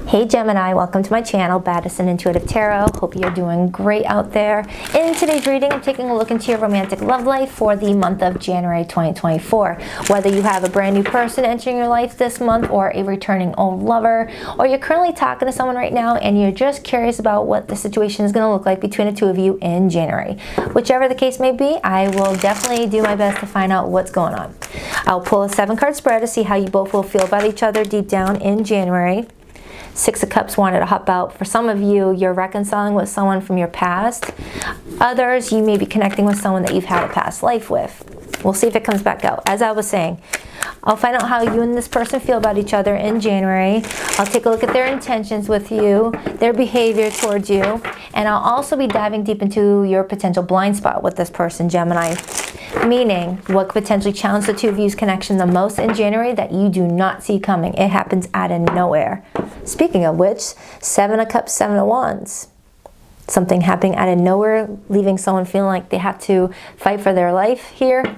Hey Gemini, welcome to my channel, Baddison Intuitive Tarot. Hope you're doing great out there. In today's reading, I'm taking a look into your romantic love life for the month of January 2024. Whether you have a brand new person entering your life this month or a returning old lover, or you're currently talking to someone right now and you're just curious about what the situation is going to look like between the two of you in January. Whichever the case may be, I will definitely do my best to find out what's going on. I'll pull a 7-card spread to see how you both will feel about each other deep down in January. 6 of Cups wanted to hop out. For some of you, you're reconciling with someone from your past. Others, you may be connecting with someone that you've had a past life with. We'll see if it comes back out. As I was saying, I'll find out how you and this person feel about each other in January. I'll take a look at their intentions with you, their behavior towards you, and I'll also be diving deep into your potential blind spot with this person, Gemini. Meaning, what could potentially challenge the two of you's connection the most in January that you do not see coming. It happens out of nowhere. Speaking of which, 7 of Cups, 7 of Wands. Something happening out of nowhere, leaving someone feeling like they have to fight for their life here.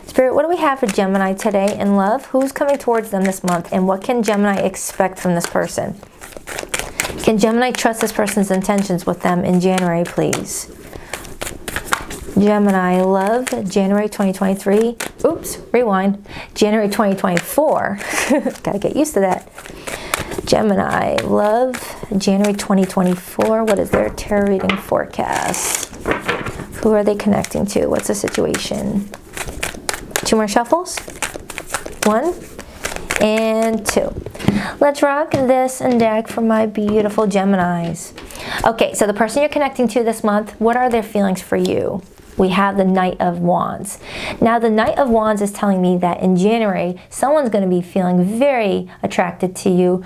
Spirit, what do we have for Gemini today in love? Who's coming towards them this month, and what can Gemini expect from this person? Can Gemini trust this person's intentions with them in January, please? Gemini love, January 2023. Oops, rewind. January 2024. Gotta get used to that. Gemini love, January 2024. What is their tarot reading forecast? Who are they connecting to? What's the situation? 2 more shuffles. 1 and 2. Let's rock this and deck for my beautiful Geminis. Okay, so the person you're connecting to this month, what are their feelings for you? We have the Knight of Wands. Now, the Knight of Wands is telling me that in January, someone's going to be feeling very attracted to you,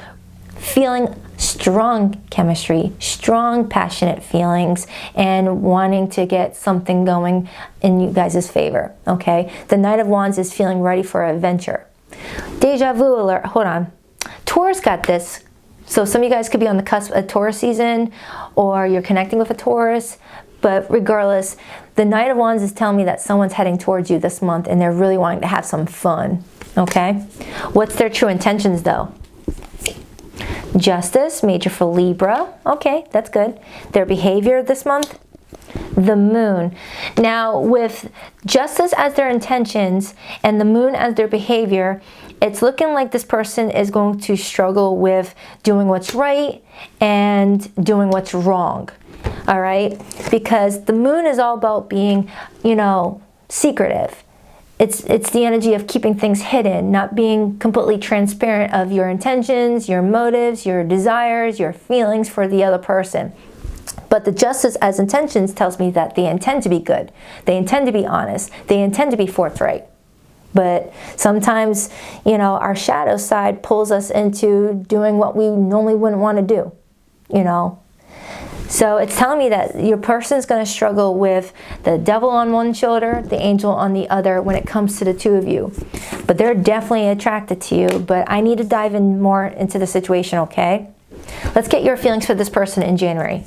feeling strong chemistry, strong passionate feelings, and wanting to get something going in you guys' favor, okay? The Knight of Wands is feeling ready for an adventure. Deja vu alert. Hold on. Taurus got this. So some of you guys could be on the cusp of Taurus season, or you're connecting with a Taurus. But regardless, the Knight of Wands is telling me that someone's heading towards you this month and they're really wanting to have some fun, okay? What's their true intentions, though? Justice, major for Libra. Okay, that's good. Their behavior this month? The Moon. Now, with Justice as their intentions and the Moon as their behavior, it's looking like this person is going to struggle with doing what's right and doing what's wrong. All right, because the Moon is all about being, you know, secretive. It's the energy of keeping things hidden, not being completely transparent of your intentions, your motives, your desires, your feelings for the other person. But the Justice as intentions tells me that they intend to be good. They intend to be honest. They intend to be forthright. But sometimes, you know, our shadow side pulls us into doing what we normally wouldn't want to do, you know. So it's telling me that your person is going to struggle with the devil on one shoulder, the angel on the other when it comes to the two of you. But they're definitely attracted to you. But I need to dive in more into the situation, okay? Let's get your feelings for this person in January.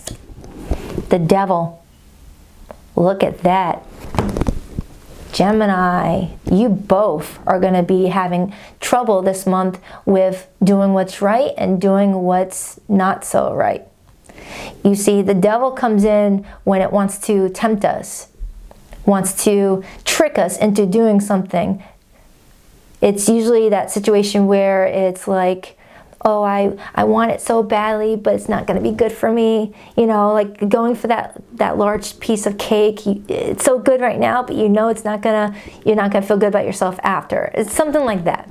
The devil. Look at that. Gemini, you both are going to be having trouble this month with doing what's right and doing what's not so right. You see, the devil comes in when it wants to tempt us, wants to trick us into doing something. It's usually that situation where it's like, oh, I want it so badly, but it's not going to be good for me. You know, like going for that large piece of cake. It's so good right now, but you know you're not going to feel good about yourself after. It's something like that.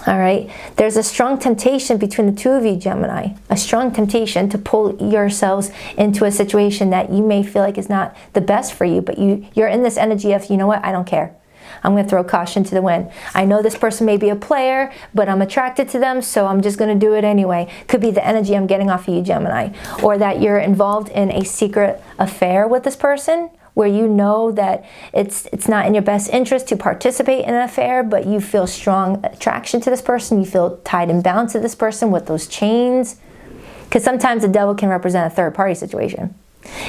All right, there's a strong temptation between the two of you, Gemini, a strong temptation to pull yourselves into a situation that you may feel like is not the best for you, but you're in this energy of, you know what, I don't care. I'm going to throw caution to the wind. I know this person may be a player, but I'm attracted to them, so I'm just going to do it anyway. Could be the energy I'm getting off of you, Gemini, or that you're involved in a secret affair with this person, where you know that it's not in your best interest to participate in an affair, but you feel strong attraction to this person. You feel tied and bound to this person with those chains. Because sometimes the devil can represent a third-party situation.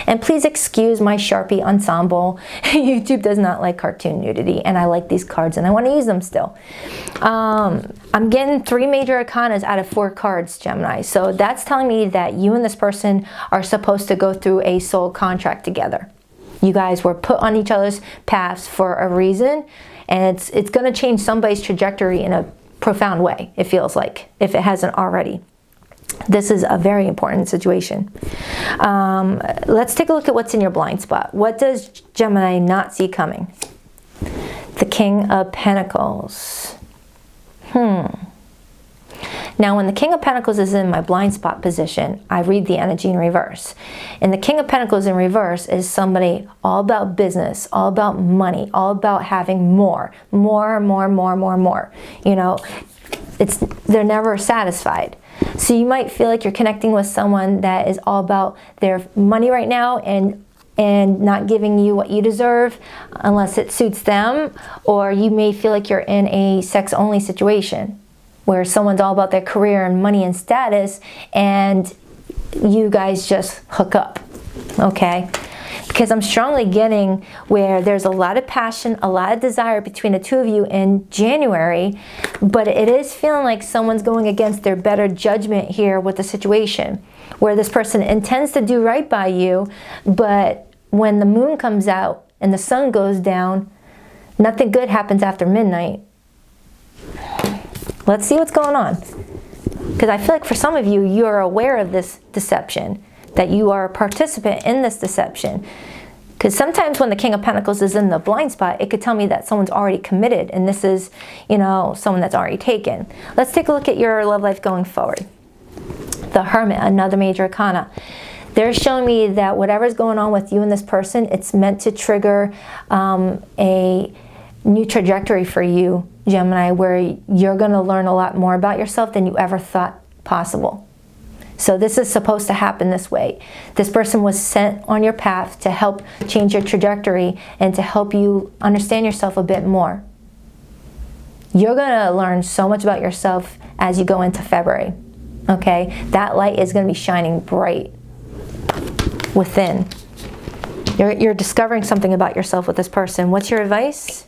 And please excuse my Sharpie ensemble. YouTube does not like cartoon nudity, and I like these cards and I want to use them still. I'm getting 3 major arcanas out of 4 cards, Gemini. So that's telling me that you and this person are supposed to go through a soul contract together. You guys were put on each other's paths for a reason, and it's going to change somebody's trajectory in a profound way, it feels like, if it hasn't already. This is a very important situation. Let's take a look at what's in your blind spot. What does Gemini not see coming? The King of Pentacles. Now, when the King of Pentacles is in my blind spot position, I read the energy in reverse. And the King of Pentacles in reverse is somebody all about business, all about money, all about having more. You know, they're never satisfied. So you might feel like you're connecting with someone that is all about their money right now and not giving you what you deserve unless it suits them. Or you may feel like you're in a sex-only situation where someone's all about their career and money and status, and you guys just hook up, okay? Because I'm strongly getting where there's a lot of passion, a lot of desire between the two of you in January, but it is feeling like someone's going against their better judgment here with the situation, where this person intends to do right by you, but when the moon comes out and the sun goes down, nothing good happens after midnight. Let's see what's going on. Because I feel like for some of you, you're aware of this deception, that you are a participant in this deception. Because sometimes when the King of Pentacles is in the blind spot, it could tell me that someone's already committed, and this is, you know, someone that's already taken. Let's take a look at your love life going forward. The Hermit, another major arcana. They're showing me that whatever's going on with you and this person, it's meant to trigger a new trajectory for you, Gemini, where you're going to learn a lot more about yourself than you ever thought possible. So this is supposed to happen this way. This person was sent on your path to help change your trajectory and to help you understand yourself a bit more. You're going to learn so much about yourself as you go into February, okay? That light is going to be shining bright within. You're discovering something about yourself with this person. What's your advice?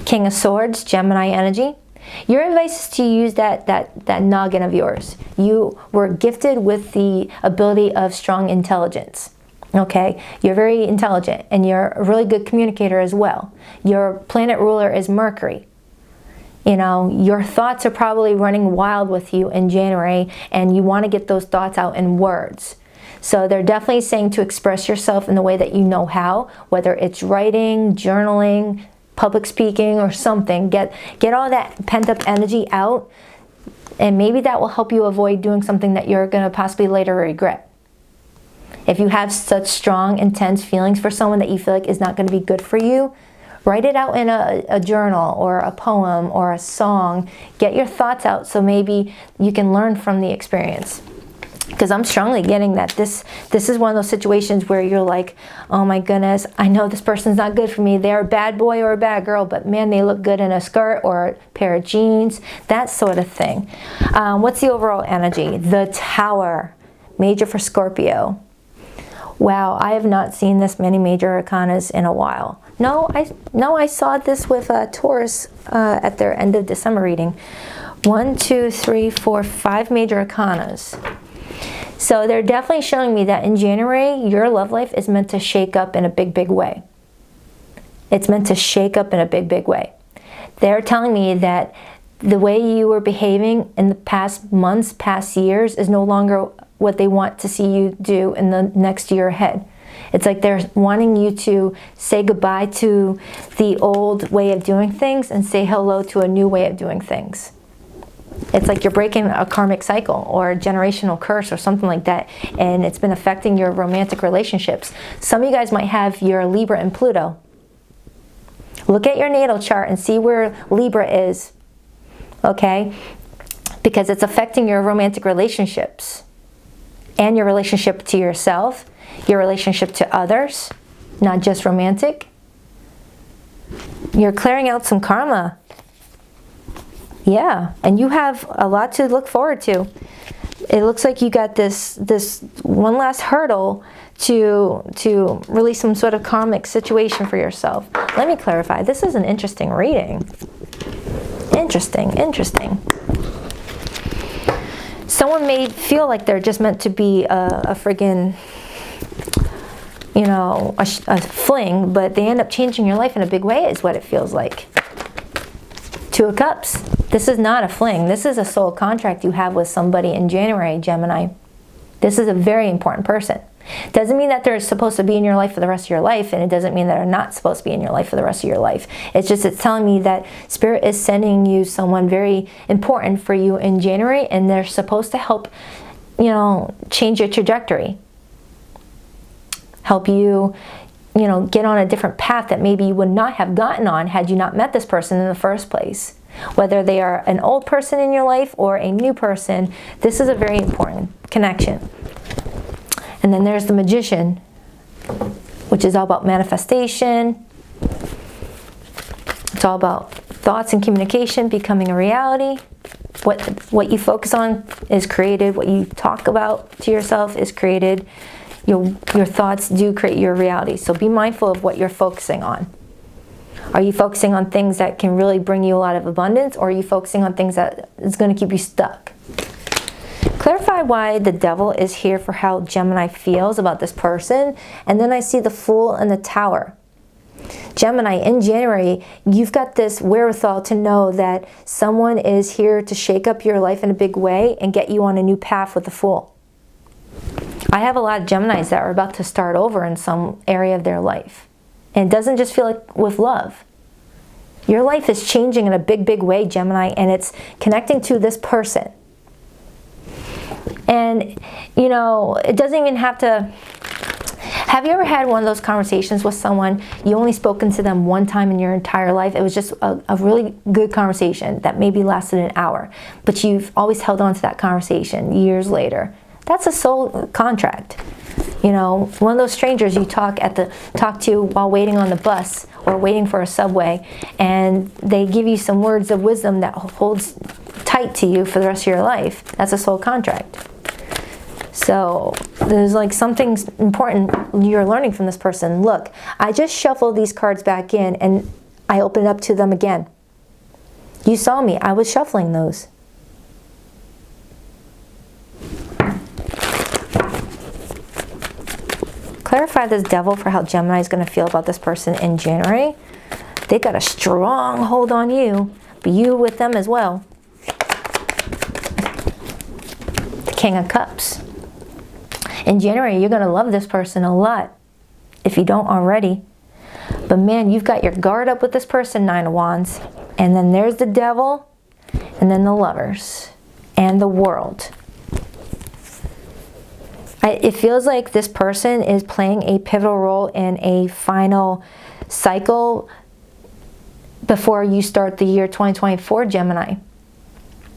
King of Swords, Gemini energy. Your advice is to use that noggin of yours. You were gifted with the ability of strong intelligence. Okay, you're very intelligent and you're a really good communicator as well. Your planet ruler is Mercury. You know, your thoughts are probably running wild with you in January, and you want to get those thoughts out in words. So they're definitely saying to express yourself in the way that you know how, whether it's writing, journaling, public speaking, or something. Get all that pent-up energy out, and maybe that will help you avoid doing something that you're going to possibly later regret. If you have such strong, intense feelings for someone that you feel like is not going to be good for you, write it out in a journal or a poem or a song. Get your thoughts out so maybe you can learn from the experience. Because I'm strongly getting that this is one of those situations where you're like, oh my goodness, I know this person's not good for me. They're a bad boy or a bad girl, but man, they look good in a skirt or a pair of jeans, that sort of thing. What's the overall energy? The Tower, major for Scorpio. Wow, I have not seen this many major arcanas in a while. No, I saw this with Taurus at their end of December reading. 1, 2, 3, 4, 5 major arcanas. So they're definitely showing me that in January, your love life is meant to shake up in a big, big way. It's meant to shake up in a big, big way. They're telling me that the way you were behaving in the past months, past years, is no longer what they want to see you do in the next year ahead. It's like they're wanting you to say goodbye to the old way of doing things and say hello to a new way of doing things. It's like you're breaking a karmic cycle or a generational curse or something like that, and it's been affecting your romantic relationships. Some of you guys might have your Libra and Pluto. Look at your natal chart and see where Libra is, okay? Because it's affecting your romantic relationships and your relationship to yourself, your relationship to others, not just romantic. You're clearing out some karma. Yeah, and you have a lot to look forward to. it looks like you got this one last hurdle to release some sort of karmic situation for yourself. Let me clarify. This is an interesting reading. Interesting. Someone may feel like they're just meant to be a friggin', you know, a fling, but they end up changing your life in a big way is what it feels like. Two of Cups. This is not a fling. This is a soul contract you have with somebody in January, Gemini. This is a very important person. Doesn't mean that they're supposed to be in your life for the rest of your life, and it doesn't mean that they're not supposed to be in your life for the rest of your life. It's just, it's telling me that Spirit is sending you someone very important for you in January, and they're supposed to help, you know, change your trajectory. Help you, you know, get on a different path that maybe you would not have gotten on had you not met this person in the first place. Whether they are an old person in your life or a new person, this is a very important connection. And then there's the Magician, which is all about manifestation. It's all about thoughts and communication becoming a reality. What you focus on is created. What you talk about to yourself is created. Your thoughts do create your reality. So be mindful of what you're focusing on. Are you focusing on things that can really bring you a lot of abundance, or are you focusing on things that is going to keep you stuck? Clarify why the Devil is here for how Gemini feels about this person. And then I see the Fool and the Tower. Gemini, in January, you've got this wherewithal to know that someone is here to shake up your life in a big way and get you on a new path with the Fool. I have a lot of Geminis that are about to start over in some area of their life. And it doesn't just feel like with love. Your life is changing in a big, big way, Gemini, and it's connecting to this person. And, you know, it doesn't even have to... Have you ever had one of those conversations with someone, you only spoken to them one time in your entire life? It was just a really good conversation that maybe lasted an hour, but you've always held on to that conversation years later. That's a soul contract. You know, one of those strangers you talk to while waiting on the bus or waiting for a subway, and they give you some words of wisdom that holds tight to you for the rest of your life. That's a soul contract. So there's like something important you're learning from this person. Look, I just shuffled these cards back in and I opened up to them again. You saw me. I was shuffling those. Clarify this Devil for how Gemini is going to feel about this person in January. They got a strong hold on you, but you with them as well. The King of Cups. In January, you're going to love this person a lot, if you don't already. But man, you've got your guard up with this person, Nine of Wands. And then there's the Devil, and then the Lovers, and the World. It feels like this person is playing a pivotal role in a final cycle before you start the year 2024, Gemini.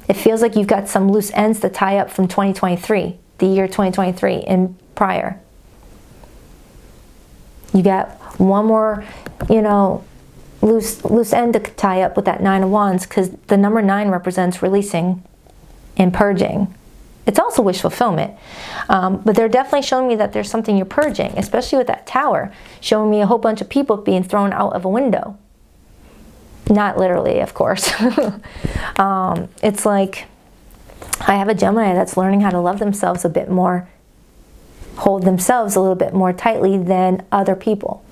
It feels like you've got some loose ends to tie up from 2023, the year 2023 and prior. You got one more, you know, loose end to tie up with that Nine of Wands, because the number 9 represents releasing and purging. It's also wish fulfillment, but they're definitely showing me that there's something you're purging, especially with that Tower, showing me a whole bunch of people being thrown out of a window. Not literally, of course. It's like I have a Gemini that's learning how to love themselves a bit more, hold themselves a little bit more tightly than other people.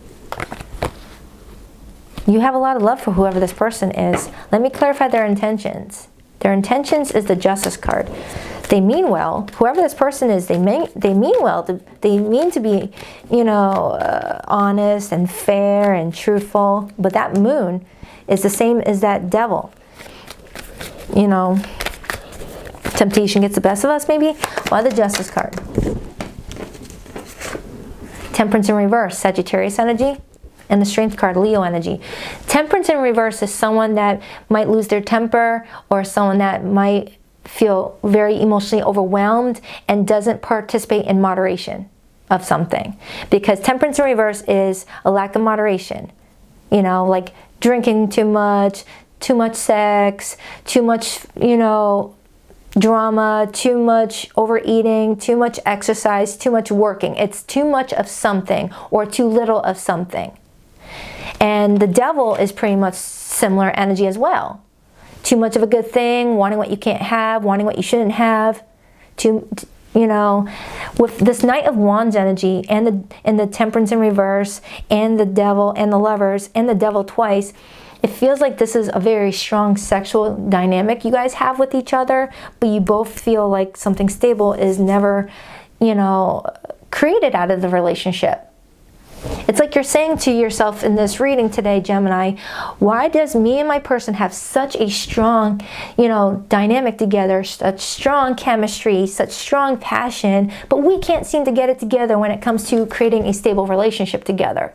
You have a lot of love for whoever this person is. Let me clarify their intentions. Their intentions is the Justice card. They mean well. Whoever this person is, they mean well. They mean to be, you know, honest and fair and truthful. But that Moon is the same as that Devil. You know, temptation gets the best of us, maybe. Why the Justice card? Temperance in reverse, Sagittarius energy. And the Strength card, Leo energy. Temperance in reverse is someone that might lose their temper, or someone that might feel very emotionally overwhelmed and doesn't participate in moderation of something. Because temperance in reverse is a lack of moderation. You know, like drinking too much sex, too much, you know, drama, too much overeating, too much exercise, too much working. It's too much of something or too little of something. And the devil is pretty much similar energy as well. Too much of a good thing, wanting what you can't have, wanting what you shouldn't have. You know, with this Knight of Wands energy and the Temperance in reverse and the Devil and the Lovers and the Devil twice, it feels like this is a very strong sexual dynamic you guys have with each other, but you both feel like something stable is never, you know, created out of the relationship. It's like you're saying to yourself in this reading today, Gemini, why does me and my person have such a strong, you know, dynamic together, such strong chemistry, such strong passion, but we can't seem to get it together when it comes to creating a stable relationship together?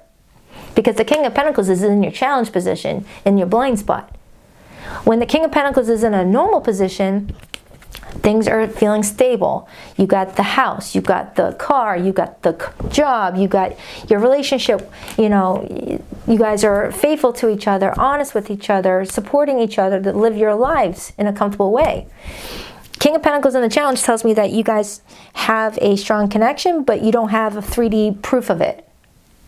Because the King of Pentacles is in your challenge position, in your blind spot. When the King of Pentacles is in a normal position, things are feeling stable. You got the house, you got the car, you got the job, you got your relationship, you know, you guys are faithful to each other, honest with each other, supporting each other to live your lives in a comfortable way. King of Pentacles in the challenge tells me that you guys have a strong connection, but you don't have a 3D proof of it.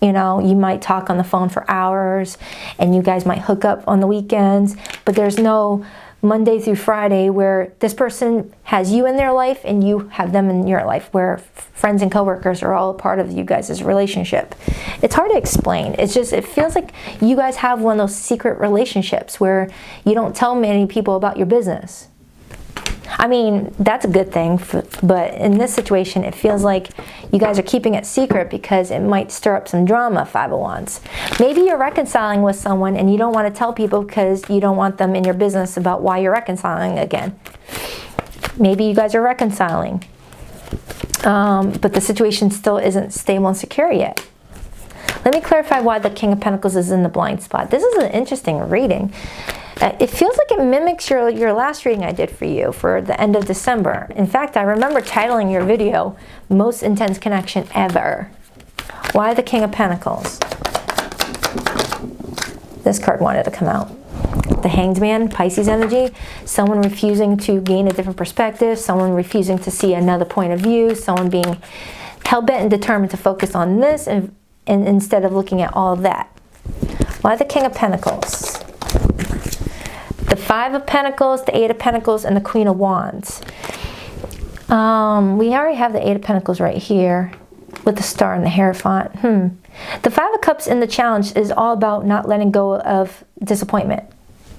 You know, you might talk on the phone for hours and you guys might hook up on the weekends, but there's no Monday through Friday where this person has you in their life and you have them in your life, where friends and coworkers are all a part of you guys' relationship. It's hard to explain. It's just, it feels like you guys have one of those secret relationships where you don't tell many people about your business. I mean, that's a good thing, but in this situation, it feels like you guys are keeping it secret because it might stir up some drama, Five of Wands. Maybe you're reconciling with someone and you don't want to tell people because you don't want them in your business about why you're reconciling again. Maybe you guys are reconciling, but the situation still isn't stable and secure yet. Let me clarify why the King of Pentacles is in the blind spot. This is an interesting reading. It feels like it mimics your last reading I did for you for the end of December. In fact, I remember titling your video, Most Intense Connection Ever. Why the King of Pentacles? This card wanted to come out. The Hanged Man, Pisces energy. Someone refusing to gain a different perspective. Someone refusing to see another point of view. Someone being hell-bent and determined to focus on this and instead of looking at all of that. Why the King of Pentacles? The Five of Pentacles, the Eight of Pentacles, and the Queen of Wands. We already have the Eight of Pentacles right here with the star and the Hierophant. The Five of Cups in the challenge is all about not letting go of disappointment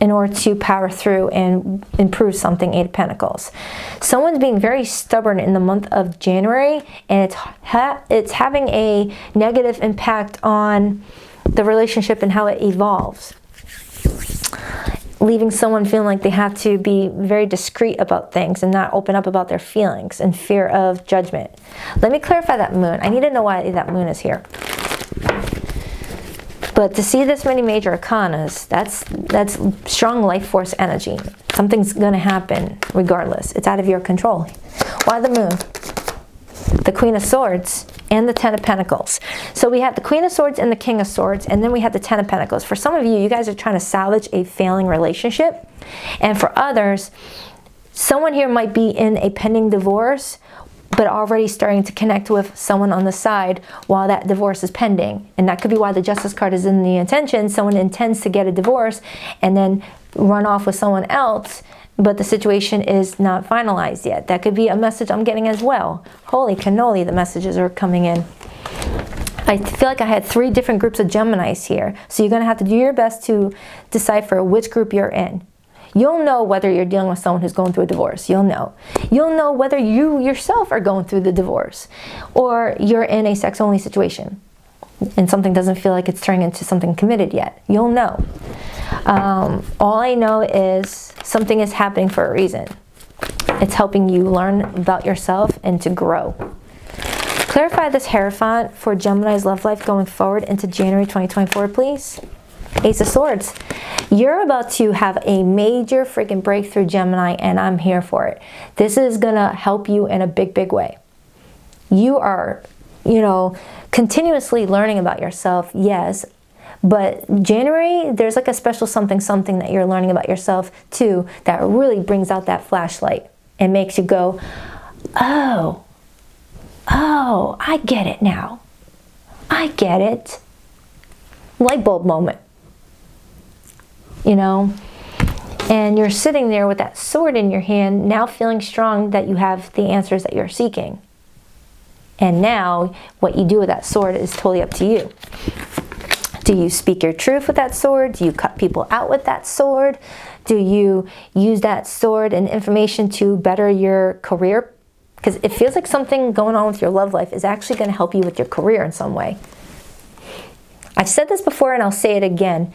in order to power through and improve something, Eight of Pentacles. Someone's being very stubborn in the month of January, and it's having a negative impact on the relationship and how it evolves. Leaving someone feeling like they have to be very discreet about things and not open up about their feelings in fear of judgment. Let me clarify that moon. I need to know why that moon is here. But to see this many major arcanas, that's strong life force energy. Something's going to happen regardless. It's out of your control. Why the moon? The Queen of Swords and the Ten of Pentacles. So we have the Queen of Swords and the King of Swords, and then we have the Ten of Pentacles. For some of you, you guys are trying to salvage a failing relationship. And for others, someone here might be in a pending divorce, but already starting to connect with someone on the side while that divorce is pending. And that could be why the Justice card is in the intention. Someone intends to get a divorce and then run off with someone else, but the situation is not finalized yet. That could be a message I'm getting as well. Holy cannoli, the messages are coming in. I feel like I had 3 different groups of Geminis here. So you're going to have to do your best to decipher which group you're in. You'll know whether you're dealing with someone who's going through a divorce. You'll know. You'll know whether you yourself are going through the divorce or you're in a sex-only situation and something doesn't feel like it's turning into something committed yet. You'll know. All I know is something is happening for a reason. It's helping you learn about yourself and to grow. Clarify this Hierophant for Gemini's love life going forward into January 2024, please. Ace of Swords. You're about to have a major freaking breakthrough, Gemini, and I'm here for it. This is going to help you in a big, big way. You are, you know, continuously learning about yourself, yes, but January, there's like a special something that you're learning about yourself too that really brings out that flashlight It makes you go, oh, I get it now. I get it. Light bulb moment. You know? And you're sitting there with that sword in your hand, now feeling strong that you have the answers that you're seeking. And now, what you do with that sword is totally up to you. Do you speak your truth with that sword? Do you cut people out with that sword? Do you use that sword and information to better your career? Because it feels like something going on with your love life is actually going to help you with your career in some way. I've said this before and I'll say it again.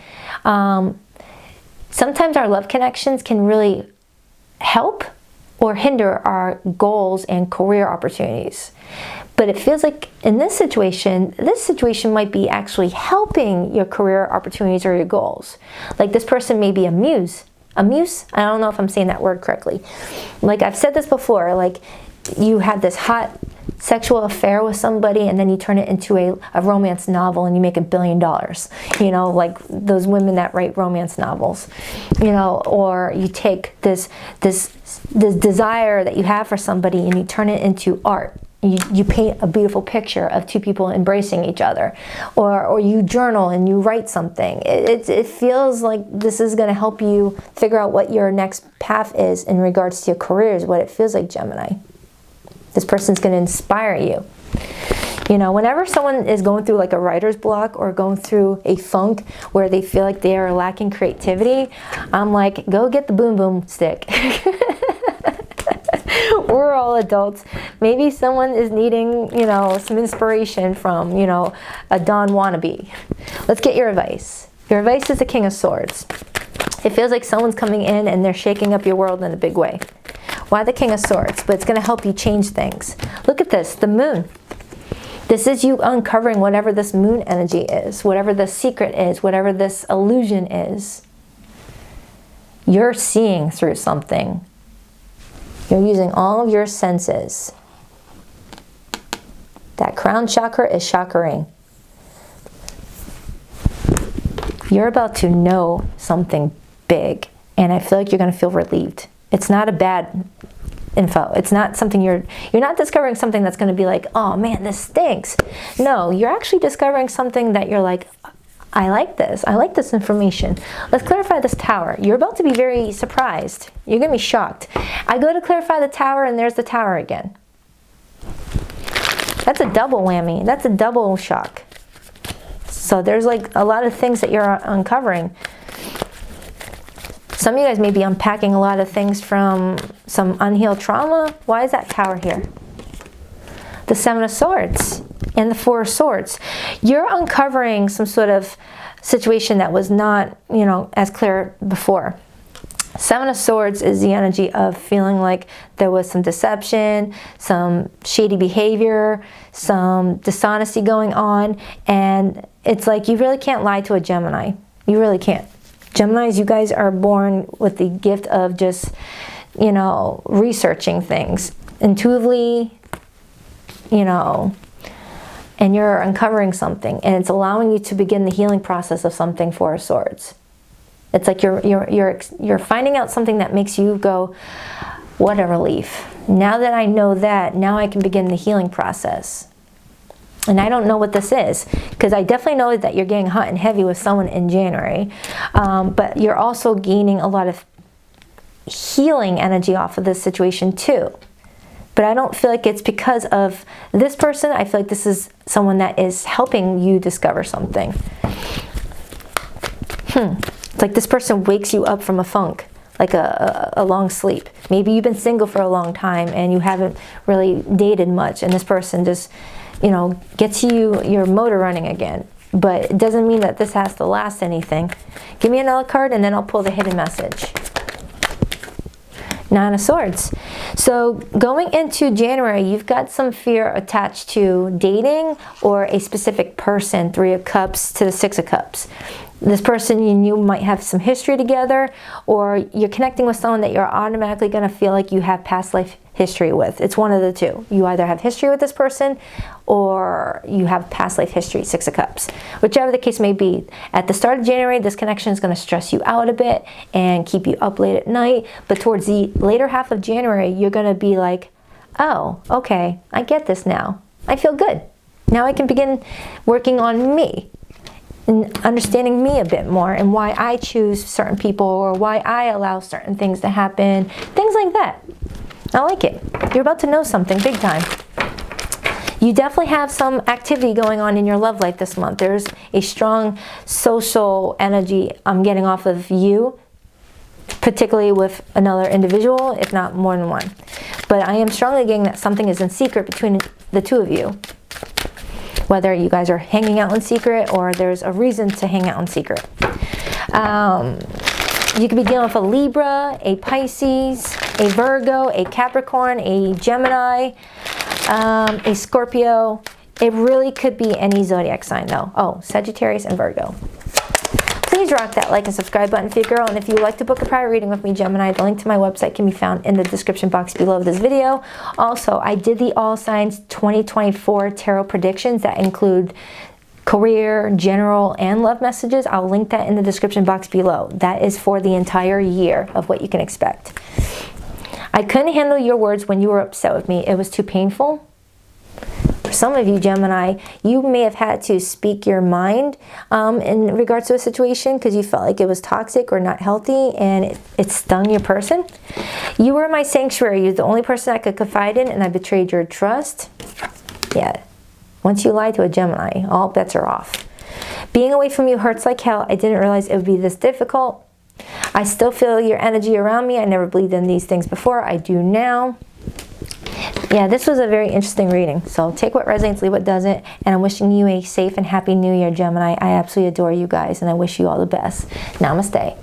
Sometimes our love connections can really help or hinder our goals and career opportunities. But it feels like in this situation might be actually helping your career opportunities or your goals. Like this person may be a muse. A muse? I don't know if I'm saying that word correctly. Like I've said this before, like you have this hot sexual affair with somebody and then you turn it into a romance novel and you make $1 billion. You know, like those women that write romance novels. You know, or you take this desire that you have for somebody and you turn it into art. You paint a beautiful picture of two people embracing each other, or you journal and you write something. It feels like this is going to help you figure out what your next path is in regards to your career, is what it feels like, Gemini. This person's going to inspire you. You know, whenever someone is going through like a writer's block or going through a funk where they feel like they are lacking creativity, I'm like, go get the boom boom stick. We're all adults. Maybe someone is needing, you know, some inspiration from, you know, a Don wannabe. Let's get your advice. Your advice is the King of Swords. It feels like someone's coming in and they're shaking up your world in a big way. Why the King of Swords? But it's going to help you change things. Look at this, the moon. This is you uncovering whatever this moon energy is, whatever the secret is, whatever this illusion is. You're seeing through something. You're using all of your senses. That crown chakra is chakra-ing. You're about to know something big, and I feel like you're going to feel relieved. It's not a bad info. It's not something you're not discovering something that's going to be like, oh man, this stinks. No, you're actually discovering something that you're like, I like this. I like this information. Let's clarify this tower. You're about to be very surprised. You're going to be shocked. I go to clarify the tower and there's the tower again. That's a double whammy. That's a double shock. So there's like a lot of things that you're uncovering. Some of you guys may be unpacking a lot of things from some unhealed trauma. Why is that tower here? The Seven of Swords and the Four of Swords. You're uncovering some sort of situation that was not, you know, as clear before. Seven of Swords is the energy of feeling like there was some deception, some shady behavior, some dishonesty going on, and it's like you really can't lie to a Gemini. You really can't. Geminis, you guys are born with the gift of just, you know, researching things intuitively, you know, and you're uncovering something, and it's allowing you to begin the healing process of something. Four of Swords. It's like you're finding out something that makes you go, what a relief. Now that I know that, now I can begin the healing process. And I don't know what this is, because I definitely know that you're getting hot and heavy with someone in January, but you're also gaining a lot of healing energy off of this situation too. But I don't feel like it's because of this person. I feel like this is someone that is helping you discover something. It's like this person wakes you up from a funk, like a long sleep. Maybe you've been single for a long time and you haven't really dated much, and this person just, you know, gets your motor running again. But it doesn't mean that this has to last anything. Give me another card and then I'll pull the hidden message. Nine of Swords. So going into January, you've got some fear attached to dating or a specific person. Three of Cups to the Six of Cups. This person and you might have some history together, or you're connecting with someone that you're automatically going to feel like you have past life history with. It's one of the two. You either have history with this person or you have past life history, Six of Cups. Whichever the case may be. At the start of January, this connection is going to stress you out a bit and keep you up late at night. But towards the later half of January, you're going to be like, oh, okay, I get this now. I feel good. Now I can begin working on me and understanding me a bit more and why I choose certain people or why I allow certain things to happen. Things like that. I like it. You're about to know something big time. You definitely have some activity going on in your love life this month. There's a strong social energy I'm getting off of you, particularly with another individual, if not more than one. But I am strongly getting that something is in secret between the two of you. Whether you guys are hanging out in secret or there's a reason to hang out in secret. You could be dealing with a Libra, a Pisces, a Virgo, a Capricorn, a Gemini, a Scorpio. It really could be any zodiac sign though. Oh, Sagittarius and Virgo. Please rock that like and subscribe button for your girl. And if you would like to book a private reading with me, Gemini, the link to my website can be found in the description box below this video. Also, I did the All Signs 2024 tarot predictions that include career, general, and love messages. I'll link that in the description box below. That is for the entire year of what you can expect. I couldn't handle your words when you were upset with me. It was too painful. For some of you, Gemini, you may have had to speak your mind in regards to a situation because you felt like it was toxic or not healthy and it stung your person. You were my sanctuary. You're the only person I could confide in and I betrayed your trust. Yeah. Once you lie to a Gemini, all bets are off. Being away from you hurts like hell. I didn't realize it would be this difficult. I still feel your energy around me. I never believed in these things before. I do now. Yeah, this was a very interesting reading. So take what resonates, leave what doesn't. And I'm wishing you a safe and happy new year, Gemini. I absolutely adore you guys and I wish you all the best. Namaste.